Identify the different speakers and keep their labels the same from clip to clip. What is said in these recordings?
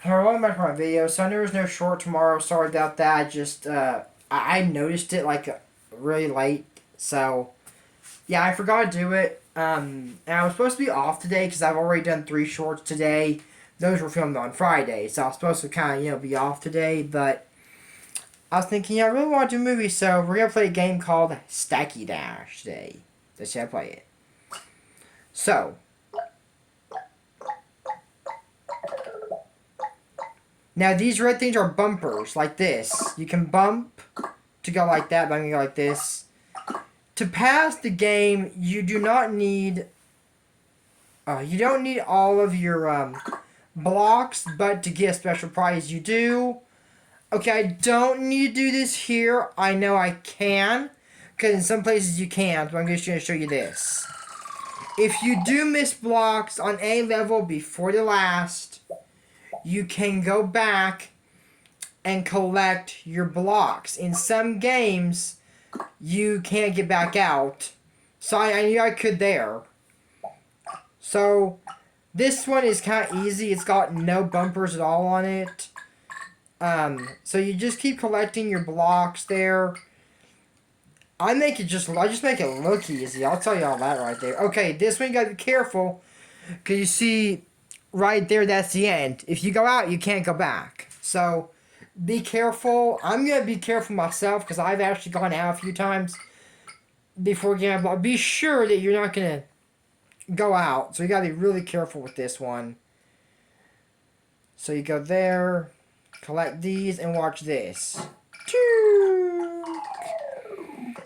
Speaker 1: Welcome back to my video. So I know there's no short tomorrow. Sorry about that. I noticed it like really late. So yeah, I forgot to do it. And I was supposed to be off today because I've already done 3 shorts today. Those were filmed on Friday, so I was supposed to kind of be off today. But I was thinking, I really want to do a movie, so we're gonna play a game called Stacky Dash today. Let's see how to play it. So now these red things are bumpers, like this. You can bump to go like that, but I'm gonna go like this. To pass the game, you do not need. You don't need all of your blocks, but to get a special prize, you do. Okay, I don't need to do this here. I know I can, because in some places you can't. But I'm just gonna show you this. If you do miss blocks on a level before the last, you can go back and collect your blocks. In some games, you can't get back out. So I knew I could there. So this one is kind of easy. It's got no bumpers at all on it. So you just keep collecting your blocks there. I just make it look easy. I'll tell you all that right there. Okay, this one you gotta be careful. Because you see, right there, that's the end. If you go out, you can't go back. So be careful. I'm going to be careful myself because I've actually gone out a few times before getting a block. Be sure that you're not going to go out. So you got to be really careful with this one. So you go there, collect these, and watch this.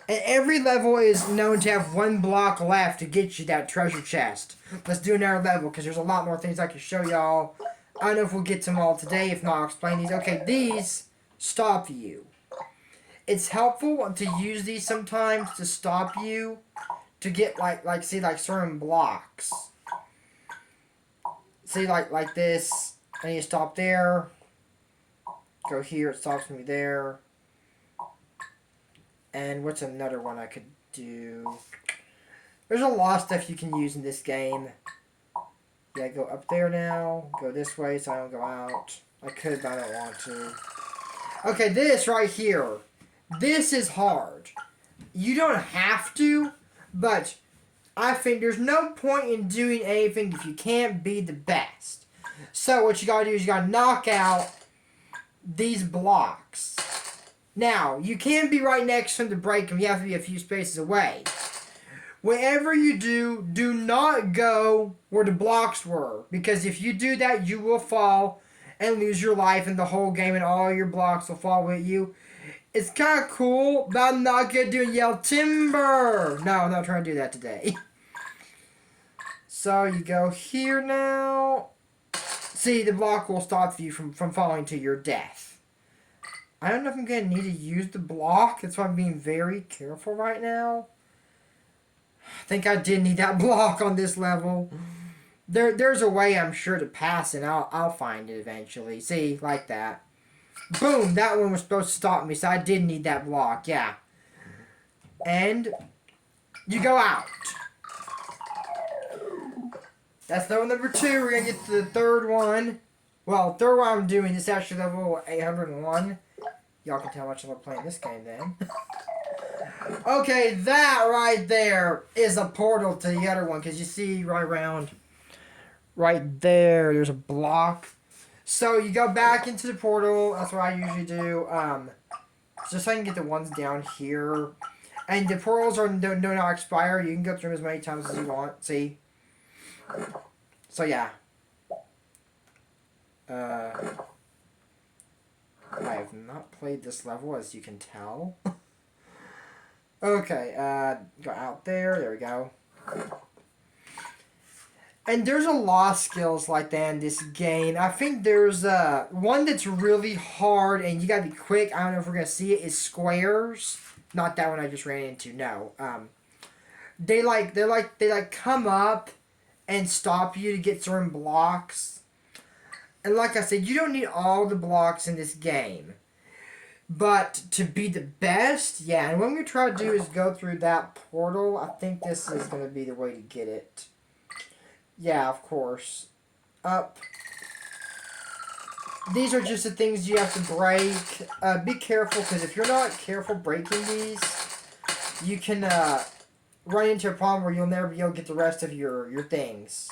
Speaker 1: And every level is known to have one block left to get you that treasure chest. Let's do another level because there's a lot more things I can show y'all. I don't know if we'll get to them all today. If not, I'll explain these. Okay, these stop you. It's helpful to use these sometimes to stop you to get like certain blocks. See like this, and you stop there. Go here, it stops me there. And what's another one I could do? There's a lot of stuff you can use in this game. Yeah, go up there now. Go this way so I don't go out. I could, but I don't want to. Okay, this right here. This is hard. You don't have to, but I think there's no point in doing anything if you can't be the best. So what you gotta do is you gotta knock out these blocks. Now, you can't be right next to them to break them. You have to be a few spaces away. Whenever you do not go where the blocks were. Because if you do that, you will fall and lose your life in the whole game and all your blocks will fall with you. It's kind of cool, but I'm not going to do yell timber. No, I'm not trying to do that today. So you go here now. See, the block will stop you from falling to your death. I don't know if I'm going to need to use the block. That's why I'm being very careful right now. I think I did need that block on this level. There's a way, I'm sure, to pass it. I'll find it eventually. See, like that. Boom! That one was supposed to stop me, so I did need that block. Yeah. And you go out. That's level number 2. We're going to get to the third one. Well, third one I'm doing. This is actually level 801. Y'all can tell how much I'm playing this game then. Okay, that right there is a portal to the other one. Because you see right around, right there, there's a block. So you go back into the portal. That's what I usually do. Just so I can get the ones down here. And the portals do not expire. You can go through them as many times as you want. See? So yeah. I have not played this level, as you can tell. Okay, go out there. There we go. And there's a lot of skills like that in this game. I think there's one that's really hard, and you gotta be quick. I don't know if we're gonna see it. Is squares? Not that one I just ran into. No. They come up and stop you to get certain blocks. And like I said, you don't need all the blocks in this game. But to be the best, yeah. And what I'm going to try to do is go through that portal. I think this is going to be the way to get it. Yeah, of course. Up. these are just the things you have to break. Be careful, because if you're not careful breaking these, you can run into a problem where you'll never be able to get the rest of your things.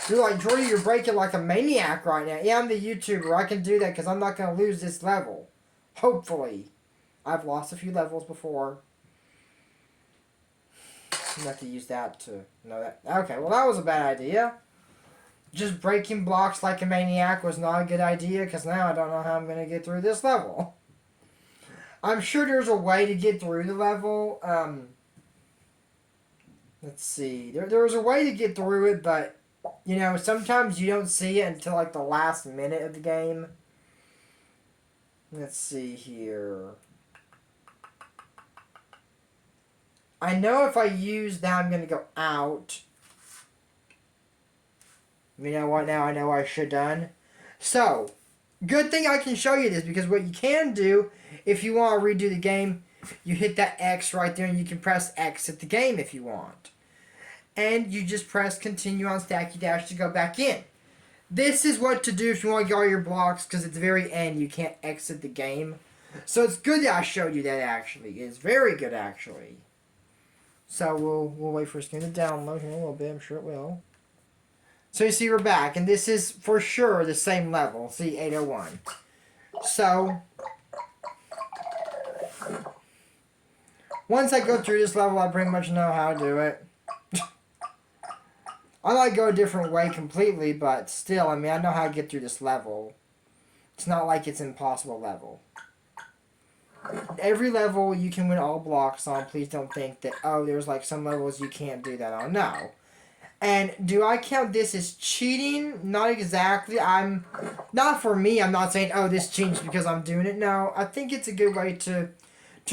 Speaker 1: You're like, Jordy, you're breaking like a maniac right now. Yeah, I'm the YouTuber. I can do that because I'm not going to lose this level. Hopefully. I've lost a few levels before. I'm going to have to use that to know that. Okay, well that was a bad idea. Just breaking blocks like a maniac was not a good idea, because now I don't know how I'm going to get through this level. I'm sure there's a way to get through the level. Let's see. There was a way to get through it, but, you know, sometimes you don't see it until like the last minute of the game. Let's see here. I know if I use that, I'm going to go out. You know what? Now I know what I should have done. So, good thing I can show you this, because what you can do, if you want to redo the game, you hit that X right there, and you can press exit the game if you want. And you just press continue on Stacky Dash to go back in. This is what to do if you want to get all your blocks, because at the very end you can't exit the game. So it's good that I showed you that, actually. It's very good, actually. So we'll wait for this game to download here in a little bit. I'm sure it will. So you see we're back, and this is for sure the same level. See, 801. So once I go through this level, I pretty much know how to do it. I might go a different way completely, but still, I mean, I know how to get through this level. It's not like it's an impossible level. Every level you can win all blocks on. Please don't think that, oh, there's like some levels you can't do that on. No. And do I count this as cheating? Not exactly. Not for me. I'm not saying, oh, this cheats because I'm doing it. No, I think it's a good way to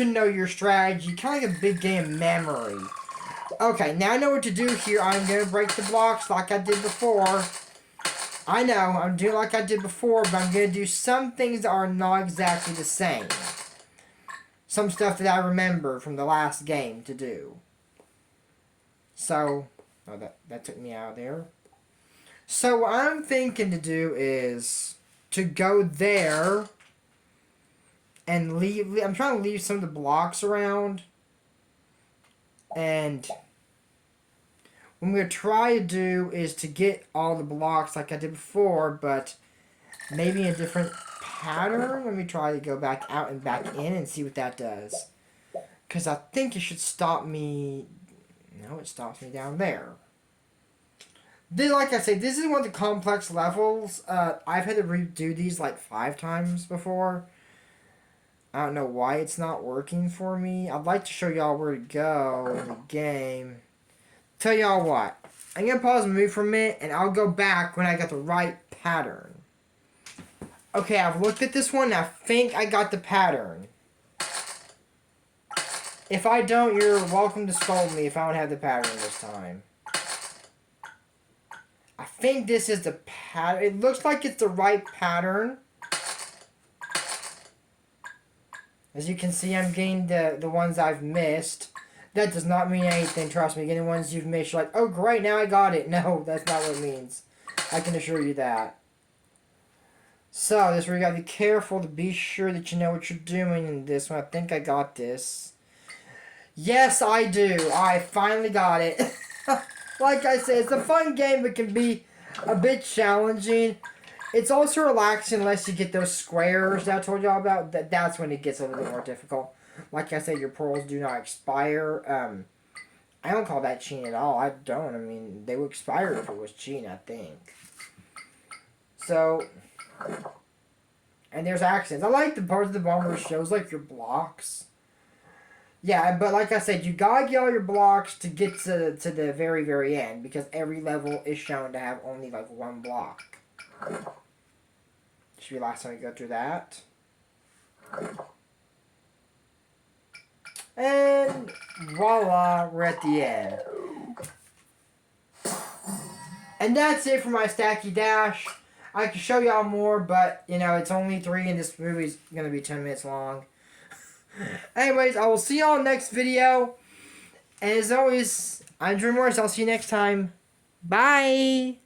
Speaker 1: know your strategy. Kind of like a big game memory. Okay, now I know what to do here. I'm going to break the blocks like I did before. I know, I'm doing like I did before, but I'm going to do some things that are not exactly the same. Some stuff that I remember from the last game to do. So, oh, that took me out of there. So what I'm thinking to do is to go there and leave. I'm trying to leave some of the blocks around. And what I'm going to try to do is to get all the blocks like I did before, but maybe in a different pattern. Let me try to go back out and back in and see what that does. Because I think it should stop me. No, it stops me down there. Then, like I said, this is one of the complex levels. I've had to redo these like 5 times before. I don't know why it's not working for me. I'd like to show y'all where to go in the game. Tell y'all what. I'm going to pause the movie for a minute, and I'll go back when I got the right pattern. Okay, I've looked at this one, and I think I got the pattern. If I don't, you're welcome to scold me if I don't have the pattern this time. I think this is the pattern. It looks like it's the right pattern. As you can see, I'm getting the ones I've missed. That does not mean anything, trust me. Getting the ones you've missed, you're like, oh great, now I got it. No, that's not what it means. I can assure you that. So, this is where you gotta be careful to be sure that you know what you're doing in this one. I think I got this. Yes, I do. I finally got it. Like I said, it's a fun game, but can be a bit challenging. It's also relaxing unless you get those squares that I told y'all about. That's when it gets a little bit more difficult. Like I said, your pearls do not expire. I don't call that cheating at all. I don't. I mean, they would expire if it was cheating, I think. So, and there's accidents. I like the part of the bomb where it shows like your blocks. Yeah, but like I said, you gotta get all your blocks to get to the very, very end, because every level is shown to have only like one block. Should be the last time we go through that. And voila, we're at the end. And that's it for my Stacky Dash. I can show y'all more, but, you know, it's only 3 and this movie's going to be 10 minutes long. Anyways, I will see y'all next video. And as always, I'm Drew Morris. I'll see you next time. Bye!